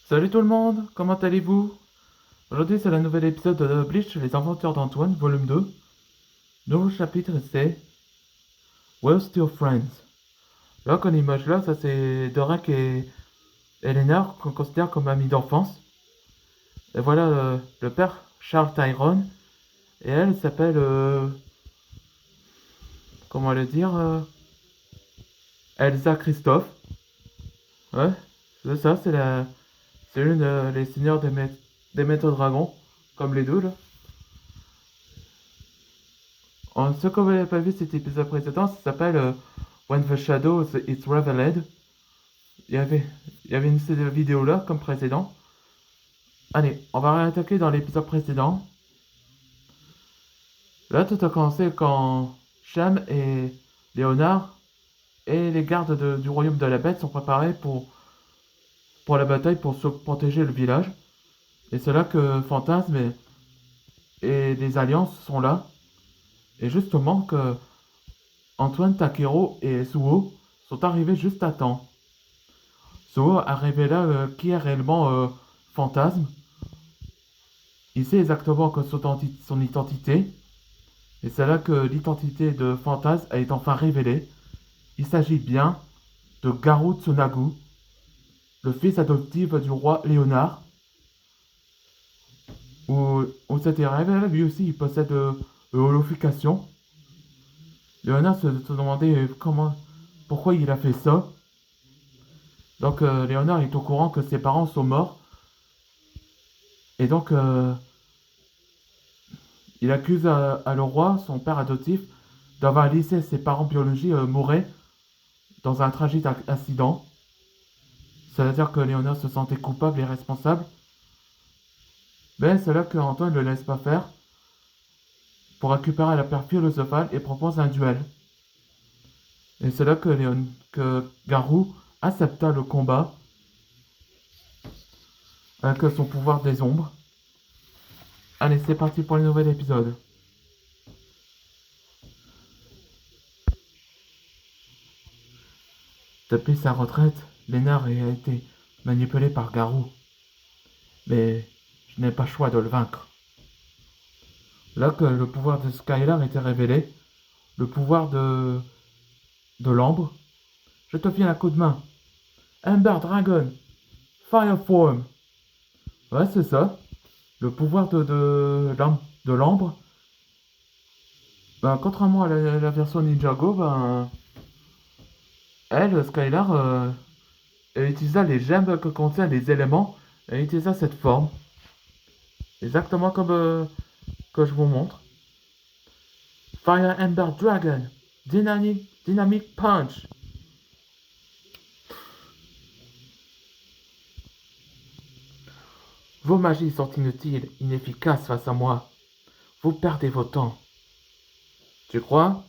Salut tout le monde, comment allez-vous? Aujourd'hui c'est le nouvel épisode de Bleach, les aventures d'Antoine, volume 2. Nouveau chapitre c'est We're Still Friends. Là, comme image là, ça c'est Dorak et Elena qu'on considère comme amis d'enfance. Et voilà le père, Charles Tyrone, et elle s'appelle, comment le dire, Elsa Christophe. Ouais, c'est ça, c'est l'une des seigneurs des maîtres dragons, comme les deux là. Ce qu'on n'avait pas vu cet épisode précédent, ça s'appelle When the Shadow is Revealed. Il y avait, il y avait une série de vidéos là, comme précédent. Allez, on va réattaquer dans l'épisode précédent. Là, tout a commencé quand Sham et Léonard et les gardes du royaume de la bête sont préparés pour la bataille pour se protéger le village. Et c'est là que Fantasme et les alliances sont là. Et justement que Antoine, Takero et Suo sont arrivés juste à temps. Suo a révélé qui est réellement Fantasme. Il sait exactement que son identité. Et c'est là que l'identité de Fantasme est enfin révélée. Il s'agit bien de Garou Tsunagu, le fils adoptif du roi Léonard. Où c'était révélé, lui aussi, il possède l'holofication. Léonard se demandait pourquoi il a fait ça. Donc Léonard est au courant que ses parents sont morts. Et donc il accuse à le roi, son père adoptif, d'avoir laissé ses parents biologiques mourir dans un tragique accident. C'est-à-dire que Léonard se sentait coupable et responsable. Mais c'est là que Antoine ne le laisse pas faire pour récupérer la pierre philosophale et propose un duel. Et c'est là que Garou accepta le combat avec son pouvoir des ombres. Allez, c'est parti pour le nouvel épisode. Depuis sa retraite, Léonard a été manipulé par Garou. Mais je n'ai pas le choix de le vaincre. Là que le pouvoir de Skylar était révélé, le pouvoir de l'ambre, je te viens un coup de main. Ember Dragon, Fire Form. Ouais, c'est ça. Le pouvoir de l'ambre. Ben, contrairement à la version Ninjago, ben, elle, Skylar, elle utilisa les gemmes que contiennent les éléments. Elle utilisa cette forme. Exactement comme que je vous montre. Fire Ember Dragon, Dynamic Punch. Vos magies sont inutiles, inefficaces face à moi. Vous perdez votre temps. Tu crois?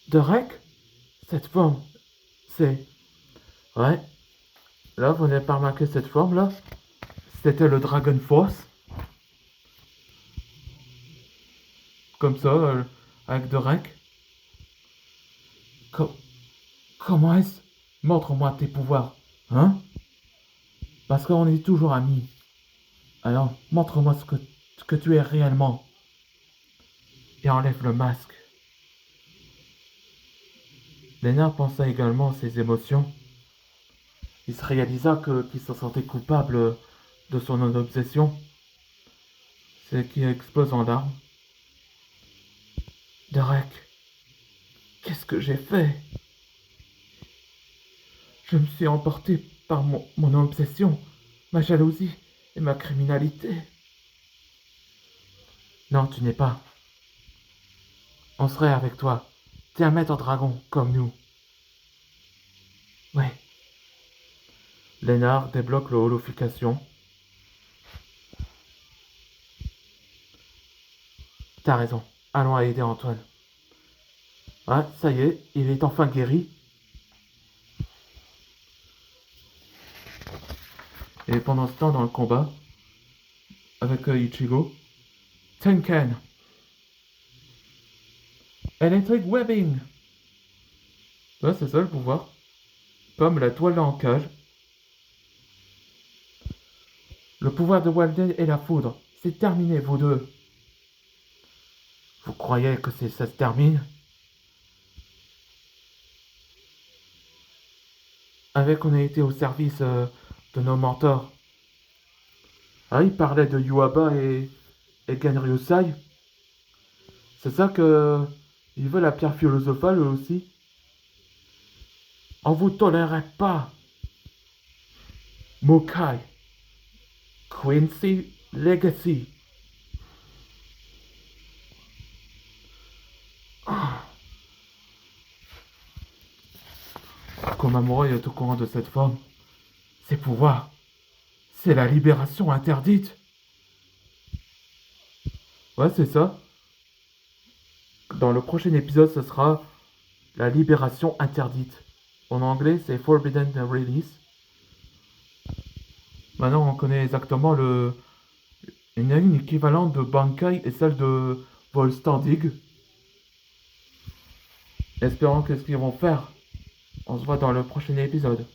Derek? Cette forme, c'est... Ouais, là, vous n'avez pas remarqué cette forme-là? C'était le Dragon Force. Comme ça, avec Derek. Co- Comment est-ce? Montre-moi tes pouvoirs. Hein? Parce qu'on est toujours amis. Alors, montre-moi ce que tu es réellement. Et enlève le masque. Lena pensa également à ses émotions. Il se réalisa qu'il se sentait coupable de son obsession. C'est qui explose en larmes. Derek, qu'est-ce que j'ai fait? Je me suis emporté par mon obsession, ma jalousie et ma criminalité. Non, tu n'es pas. On serait avec toi. T'es un maître dragon, comme nous. Ouais. Lénard débloque le holofication. T'as raison. Allons aider Antoine. Ouais, ça y est, il est enfin guéri. Et pendant ce temps, dans le combat, avec Ichigo, Tenken, Electric Webbing. Ouais, c'est ça le pouvoir. Comme la toile en cage. Le pouvoir de Walden et la foudre. C'est terminé, vous deux. Vous croyez que ça se termine? Avec on a été au service de nos mentors. Ah, il parlait de Yuaba et Genryusai. C'est ça que... Il veut la pierre philosophale eux aussi. On vous tolérerait pas. Mokai. Quincy Legacy. Komamura est au courant de cette forme. Ses pouvoirs. C'est la libération interdite. Ouais, c'est ça. Dans le prochain épisode, ce sera la libération interdite. En anglais, c'est Forbidden Release. Maintenant, on connaît exactement le... Il y a une équivalente de Bankai et celle de Volstandig. Espérons qu'est-ce qu'ils vont faire. On se voit dans le prochain épisode.